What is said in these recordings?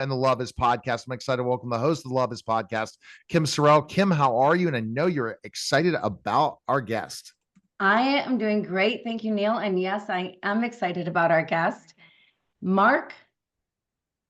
and the Love Is podcast. I'm excited to welcome the host of the Love Is podcast, Kim Sorrelle. Kim, how are you? And I know you're excited about our guest. I am doing great. Thank you, Neil. And yes, I am excited about our guest, Marc.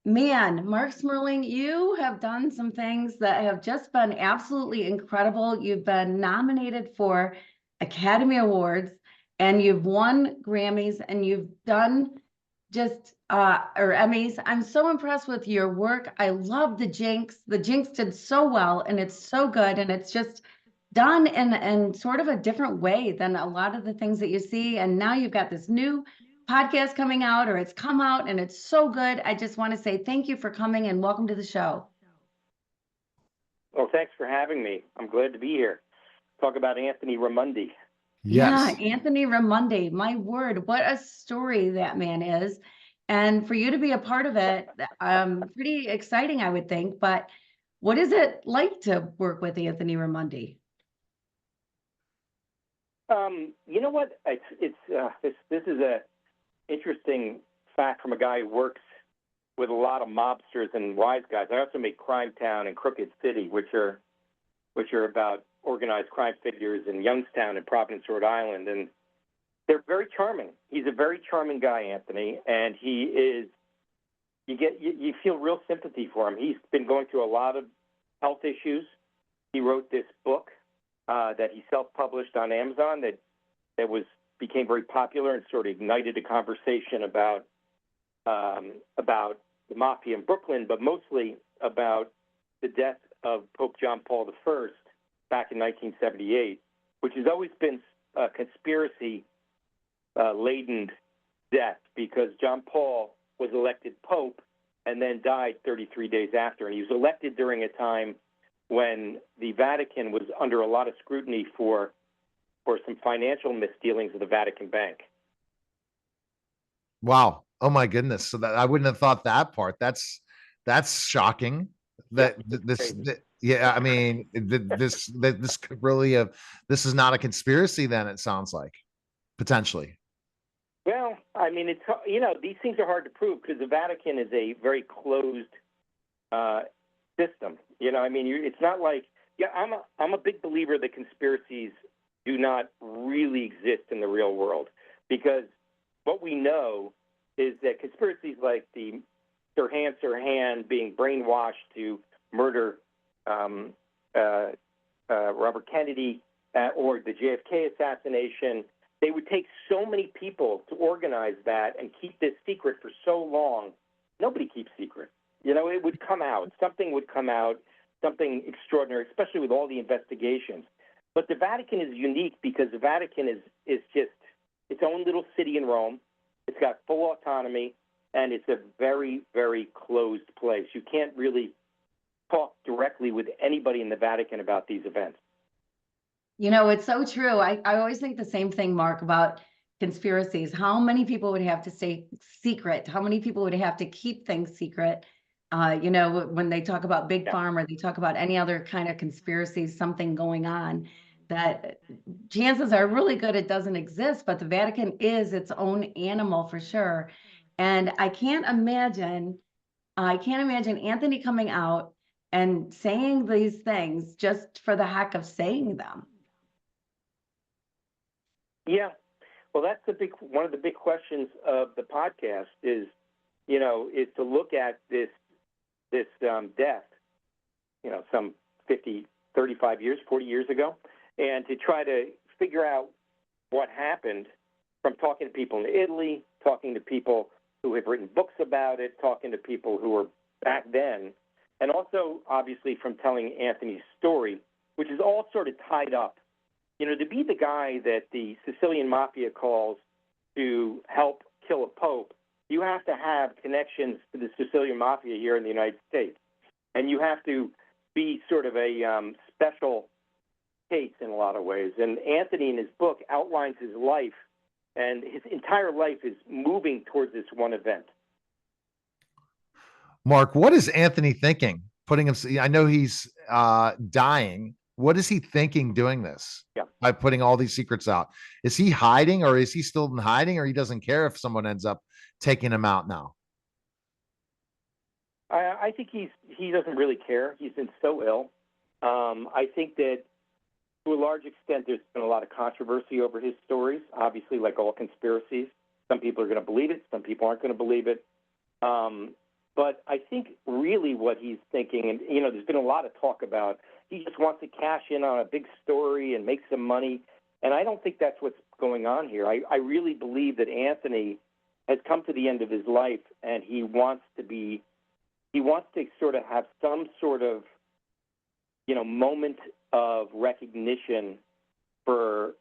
Marc Smerling, you have done some things that have just been absolutely incredible. You've been nominated for Academy Awards and you've won Grammys and you've done or Emmys. I'm so impressed with your work. I love the Jinx. The Jinx did so well and it's so good and it's just done in sort of a different way than a lot of the things that you see. And now you've got this new podcast coming out, or it's come out, and it's so good. I just want to say thank you for coming and welcome to the show. Well, thanks for having me. I'm glad to be here. Talk about Anthony Ramondi. Yes. Yeah, Anthony Ramondi. My word, what a story that man is. And for you to be a part of it, pretty exciting, I would think. But what is it like to work with Anthony Ramondi? You know what? This is a interesting fact from a guy who works with a lot of mobsters and wise guys. I also make Crime Town and Crooked City, which are about organized crime figures in Youngstown and Providence, Rhode Island, and they're very charming. He's a very charming guy, Anthony, and he is. You feel real sympathy for him. He's been going through a lot of health issues. He wrote this book that he self-published on Amazon that became very popular and sort of ignited a conversation about the Mafia in Brooklyn, but mostly about the death of Pope John Paul I back in 1978, which has always been a conspiracy-laden death because John Paul was elected Pope and then died 33 days after. And he was elected during a time when the Vatican was under a lot of scrutiny for some financial misdealings of the Vatican Bank. Wow. Oh my goodness. So that I wouldn't have thought that part. That's shocking. I mean, this could really have. This is not a conspiracy. Then it sounds like potentially. Well, I mean, it's these things are hard to prove because the Vatican is a very closed system. I mean, it's not like I'm a big believer that conspiracies do not really exist in the real world because what we know is that conspiracies like the Sirhan being brainwashed to murder Robert Kennedy or the JFK assassination, they would take so many people to organize that and keep this secret for so long. Nobody keeps secret. It would come out. Something would come out, something extraordinary, especially with all the investigations. But the Vatican is unique because the Vatican is just its own little city in Rome. It's got full autonomy, and it's a very, very closed place. You can't really talk directly with anybody in the Vatican about these events. It's so true. I always think the same thing, Marc, about conspiracies. How many people would have to stay secret? How many people would have to keep things secret? When they talk about Big Pharma or they talk about any other kind of conspiracies, something going on, that chances are really good it doesn't exist, but the Vatican is its own animal for sure. And I can't imagine Anthony coming out and saying these things just for the heck of saying them. Yeah. Well, that's one of the big questions of the podcast is to look at this death, some 35 years, 40 years ago, and to try to figure out what happened from talking to people in Italy, talking to people who have written books about it, talking to people who were back then, and also, obviously, from telling Anthony's story, which is all sort of tied up. To be the guy that the Sicilian Mafia calls to help kill a pope, you have to have connections to the Sicilian Mafia here in the United States. And you have to be sort of a special case in a lot of ways. And Anthony, in his book, outlines his life, and his entire life is moving towards this one event. Marc, what is Anthony thinking? Putting him, I know he's dying. What is he thinking doing this? Yeah. By putting all these secrets out? Is he hiding, or is he still in hiding, or he doesn't care if someone ends up taking him out now? I think he doesn't really care. He's been so ill. I think that to a large extent, there's been a lot of controversy over his stories. Obviously, like all conspiracies, some people are going to believe it, some people aren't going to believe it. But I think really what he's thinking, and there's been a lot of talk about he just wants to cash in on a big story and make some money. And I don't think that's what's going on here. I really believe that Anthony has come to the end of his life, and he wants to sort of have some sort of, moment of recognition for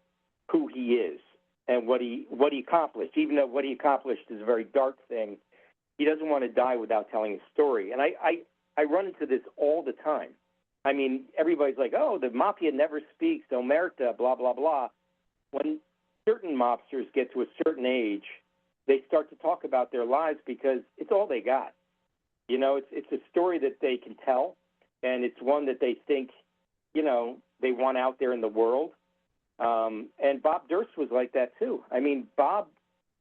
who he is and what he accomplished. Even though what he accomplished is a very dark thing, he doesn't want to die without telling his story. And I run into this all the time. I mean, everybody's like, oh, the Mafia never speaks, omerta, blah, blah, blah. When certain mobsters get to a certain age, they start to talk about their lives because it's all they got. It's a story that they can tell, and it's one that they think, they want out there in the world. And Bob Durst was like that, too. I mean, Bob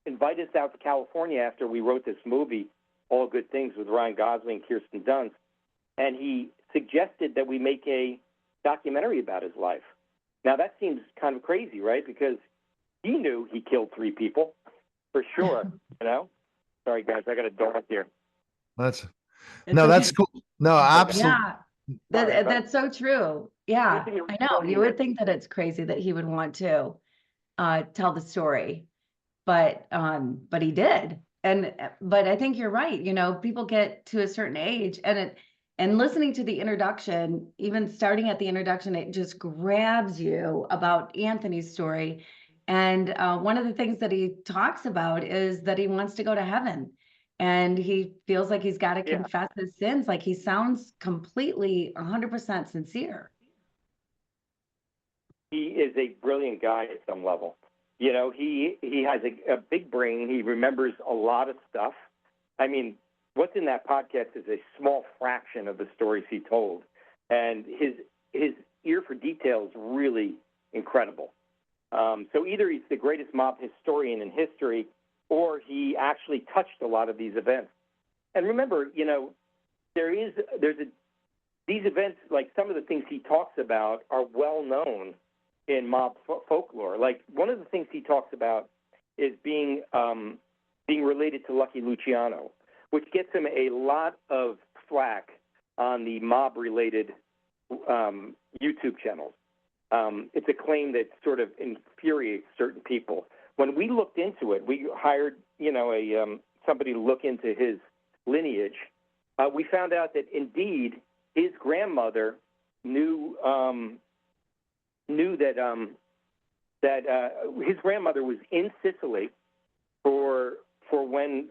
invited us out to California after we wrote this movie, All Good Things, with Ryan Gosling and Kirsten Dunst, and he suggested that we make a documentary about his life. Now, that seems kind of crazy, right? Because he knew he killed 3 people, for sure, Sorry, guys, I got a dog here. That's It's cool. No, absolutely. Yeah, that's so true. Yeah, I know. You would think that it's crazy that he would want to tell the story, but he did. But I think you're right. People get to a certain age, and listening to the introduction, even starting at the introduction, it just grabs you about Anthony's story. And one of the things that he talks about is that he wants to go to heaven. And he feels like he's got to confess his sins. Like, he sounds completely 100% sincere. He is a brilliant guy at some level. He has a big brain. He remembers a lot of stuff. I mean, what's in that podcast is a small fraction of the stories he told. And his ear for detail is really incredible. So either he's the greatest mob historian in history, or he actually touched a lot of these events. And remember, these events, like some of the things he talks about, are well known in mob folklore. Like, one of the things he talks about is being related to Lucky Luciano, which gets him a lot of flack on the mob-related YouTube channels. It's a claim that sort of infuriates certain people. When we looked into it, we hired, somebody to look into his lineage. We found out that indeed his grandmother knew that his grandmother was in Sicily for when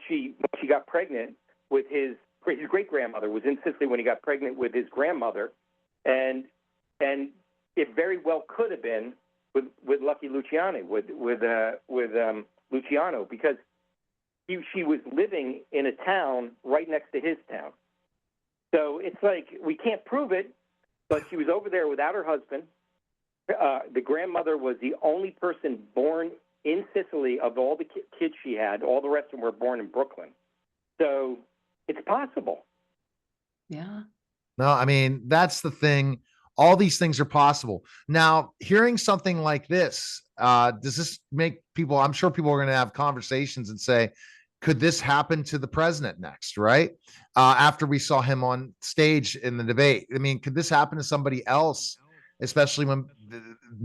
she got pregnant with his great grandmother was in Sicily when he got pregnant with his grandmother, and it very well could have been with Lucky Luciano, with Luciano, because she was living in a town right next to his town. So it's like, we can't prove it, but she was over there without her husband. The grandmother was the only person born in Sicily of all the kids she had. All the rest of them were born in Brooklyn. So it's possible. Yeah. No, I mean, that's the thing. All these things are possible. Now, hearing something like this, does this make people, I'm sure people are going to have conversations and say, could this happen to the president next, right? After we saw him on stage in the debate. I mean, could this happen to somebody else, especially when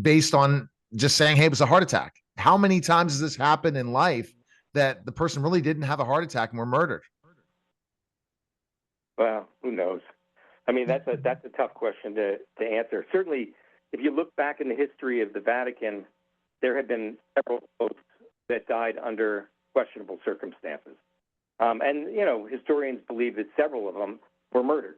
based on just saying, hey, it was a heart attack? How many times has this happened in life that the person really didn't have a heart attack and were murdered? Well, who knows? I mean, that's a tough question to answer. Certainly, if you look back in the history of the Vatican, there have been several popes that died under questionable circumstances. And, historians believe that several of them were murdered.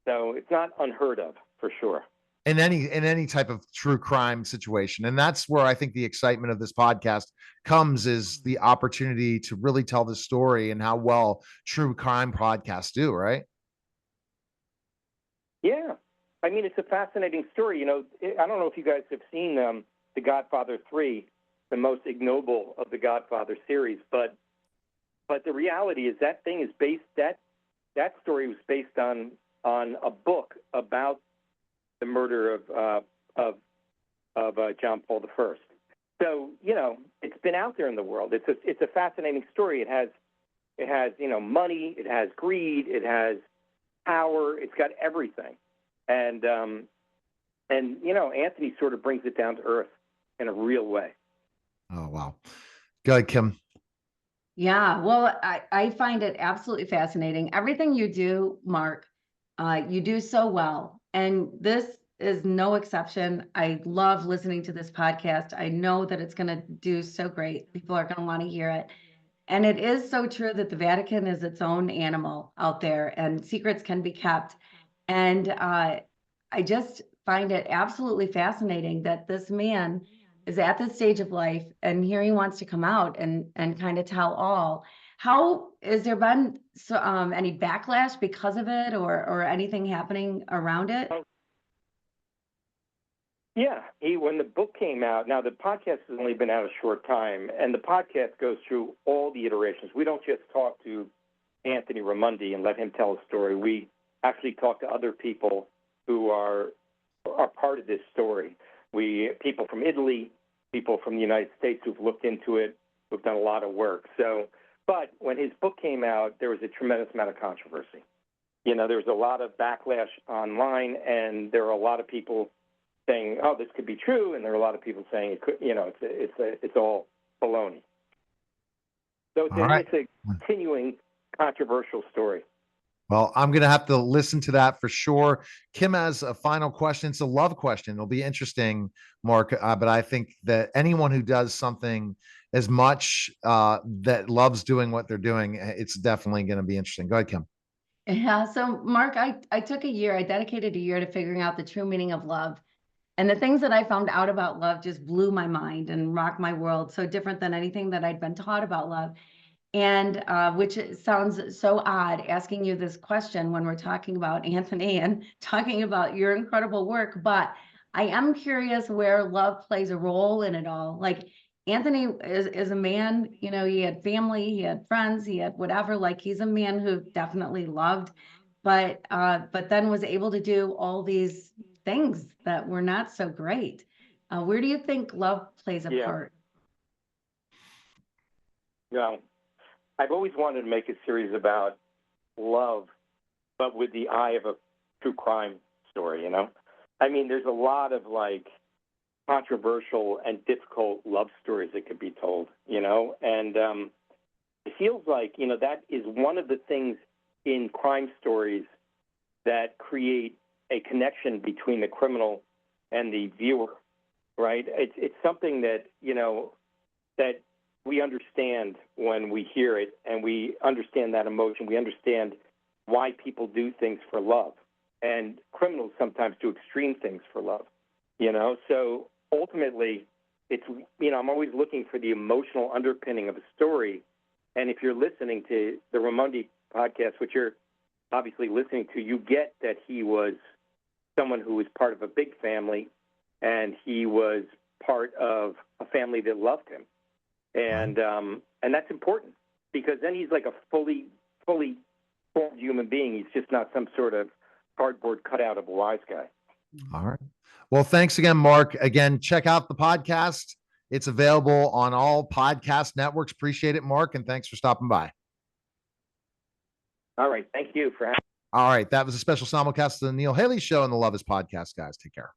So it's not unheard of, for sure. In any type of true crime situation. And that's where I think the excitement of this podcast comes, is the opportunity to really tell the story and how well true crime podcasts do, right? Yeah. I mean, it's a fascinating story. I don't know if you guys have seen The Godfather 3, the most ignoble of the Godfather series, but the reality is that thing is based, that that story was based on a book about the murder of John Paul I. So, you know, it's been out there in the world. It's a fascinating story. It has you know, money, it has greed, it has power, it's got everything. And you know, Anthony sort of brings it down to earth in a real way. Oh, wow. Go ahead, Kim. Yeah, well, I find it absolutely fascinating. Everything you do, Mark, you do so well. And this is no exception. I love listening to this podcast. I know that it's going to do so great. People are going to want to hear it. And it is so true that the Vatican is its own animal out there and secrets can be kept. And I just find it absolutely fascinating that this man is at this stage of life and here he wants to come out and kind of tell all. How has there been any backlash because of it or anything happening around it? Yeah, when the book came out, now the podcast has only been out a short time, and the podcast goes through all the iterations. We don't just talk to Anthony Ramondi and let him tell a story. We actually talk to other people who are part of this story. People from Italy, people from the United States who've looked into it, who've done a lot of work. So, but when his book came out, there was a tremendous amount of controversy. You know, there was a lot of backlash online, and there were a lot of people saying, "Oh, this could be true," and there are a lot of people saying it could. You know, it's all baloney. So it's a continuing controversial story. Well, I'm going to have to listen to that for sure. Kim has a final question. It's a love question. It'll be interesting, Mark, but I think that anyone who does something as much that loves doing what they're doing, it's definitely going to be interesting. Go ahead, Kim. Yeah, so Mark, I took a year, I dedicated a year to figuring out the true meaning of love. And the things that I found out about love just blew my mind and rocked my world. So different than anything that I'd been taught about love. And which sounds so odd asking you this question when we're talking about Anthony and talking about your incredible work. But I am curious where love plays a role in it all. Like Anthony is a man, you know, he had family, he had friends, he had whatever, like he's a man who definitely loved, but then was able to do all these things that were not so great. Where do you think love plays a part? Yeah, I've always wanted to make a series about love, but with the eye of a true crime story, you know? I mean, there's a lot of, like, controversial and difficult love stories that could be told, you know? And it feels like, you know, that is one of the things in crime stories that create a connection between the criminal and the viewer, right? It's something that, you know, that we understand when we hear it, and we understand that emotion. We understand why people do things for love. And criminals sometimes do extreme things for love, you know? So ultimately, it's, you know, I'm always looking for the emotional underpinning of a story. And if you're listening to the Ramondi podcast, which you're obviously listening to, you get that he was someone who was part of a big family, and he was part of a family that loved him. And that's important, because then he's like a fully formed human being. He's just not some sort of cardboard cutout of a wise guy. All right. Well, thanks again, Mark. Again, check out the podcast. It's available on all podcast networks. Appreciate it, Mark, and thanks for stopping by. All right. Thank you for having me. All right. That was a special simulcast of the Neil Haley Show and the Love Is podcast, guys. Take care.